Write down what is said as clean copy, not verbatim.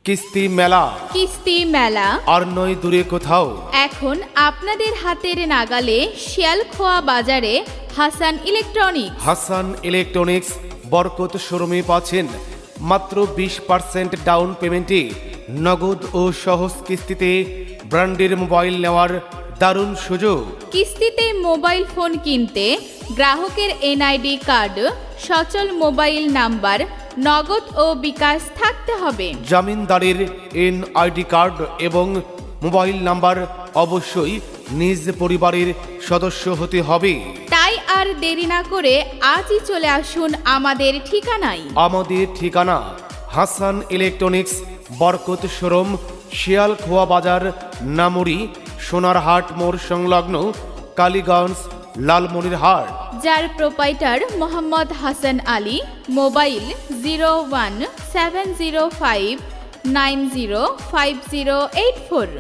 কিস্তি মেলা কিস্তি মেলা আর নয় দূরে কোথাও। এখন আপনাদের হাতের নাগালে শিয়ালখোয়া বাজারে হাসান ইলেকট্রনিক্স। হাসান ইলেকট্রনিক্স বরকত শোরুমে পাচ্ছেন মাত্র 20% ডাউন পেমেন্টে নগদ ও সহজ কিস্তিতে ব্র্যান্ডের মোবাইল নেওয়ার দারুণ সুযোগ। কিস্তিতে মোবাইল ফোন কিনতে গ্রাহকের এনআইডি কার্ড, সচল মোবাইল নাম্বার, নগদ ও বিকাশ থাকতে হবে। জামিনদারের এনআইডি কার্ড এবং মোবাইল নাম্বার অবশ্যই নিজ পরিবারের সদস্য হতে হবে। তাই আর দেরি না করে আজই চলে আসুন আমাদের ঠিকানায়। আমাদের ঠিকানা হাসান ইলেকট্রনিক্স বরকত শোরুম, শিয়ালখোয়া বাজার, নামুরি, সোনারহাট মোড় সংলগ্ন, কালীগঞ্জ, লালমনিরহাট। যার প্রোপাইটার মোহাম্মদ হাসান আলী। মোবাইল 017059055084।